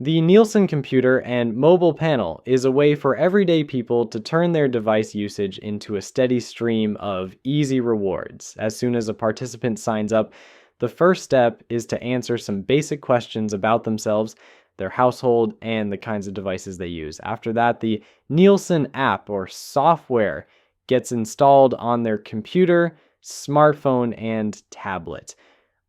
The Nielsen computer and mobile panel is a way for everyday people to turn their device usage into a steady stream of easy rewards. As soon as a participant signs up, the first step is to answer some basic questions about themselves, their household, and the kinds of devices they use. After that, the Nielsen app or software gets installed on their computer, smartphone, and tablet.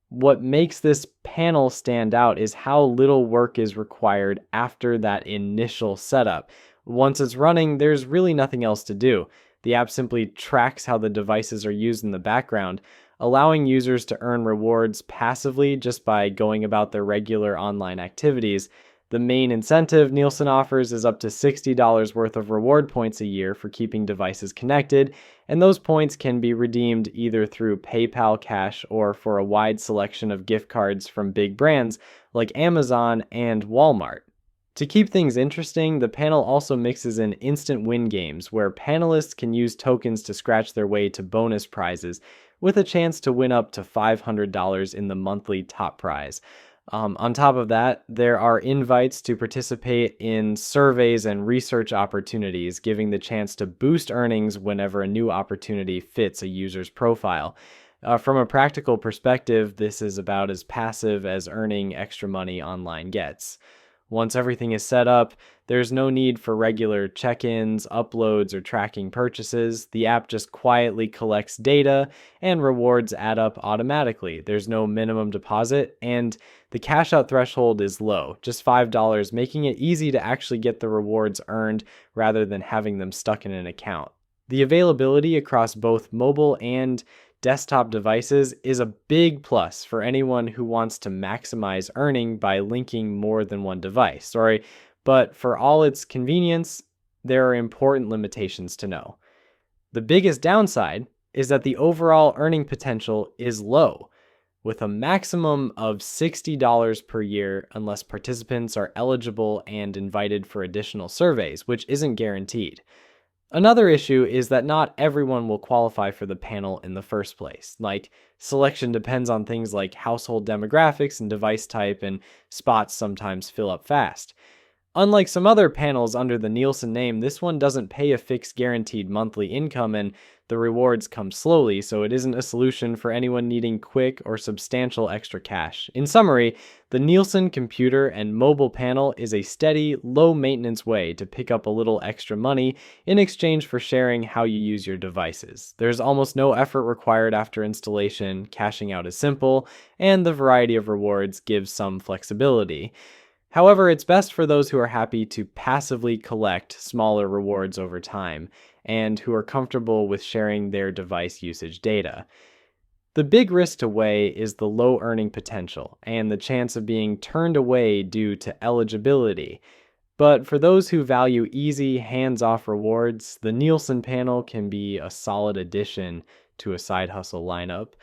What makes this panel stand out is how little work is required after that initial setup. Once it's running, there's really nothing else to do. The app simply tracks how the devices are used in the background, allowing users to earn rewards passively just by going about their regular online activities. The main incentive Nielsen offers is up to $60 worth of reward points a year for keeping devices connected, and those points can be redeemed either through PayPal Cash or for a wide selection of gift cards from big brands like Amazon and Walmart. To keep things interesting, the panel also mixes in instant win games where panelists can use tokens to scratch their way to bonus prizes, with a chance to win up to $500 in the monthly top prize. On top of that, there are invites to participate in surveys and research opportunities, giving the chance to boost earnings whenever a new opportunity fits a user's profile. From a practical perspective, this is about as passive as earning extra money online gets. Once everything is set up, there's no need for regular check-ins, uploads, or tracking purchases. The app just quietly collects data and rewards add up automatically. There's no minimum deposit, and the cash out threshold is low, just $5, making it easy to actually get the rewards earned rather than having them stuck in an account. The availability across both mobile and desktop devices is a big plus for anyone who wants to maximize earning by linking more than one device. Sorry, but for all its convenience, there are important limitations to know. The biggest downside is that the overall earning potential is low, with a maximum of $60 per year unless participants are eligible and invited for additional surveys, which isn't guaranteed. Another issue is that not everyone will qualify for the panel in the first place. Selection depends on things like household demographics and device type, and spots sometimes fill up fast. Unlike some other panels under the Nielsen name, this one doesn't pay a fixed guaranteed monthly income, and the rewards come slowly, so it isn't a solution for anyone needing quick or substantial extra cash. In summary, the Nielsen computer and mobile panel is a steady, low-maintenance way to pick up a little extra money in exchange for sharing how you use your devices. There's almost no effort required after installation, cashing out is simple, and the variety of rewards gives some flexibility. However, it's best for those who are happy to passively collect smaller rewards over time and who are comfortable with sharing their device usage data. The big risk to weigh is the low earning potential and the chance of being turned away due to eligibility. But for those who value easy, hands-off rewards, the Nielsen panel can be a solid addition to a side hustle lineup.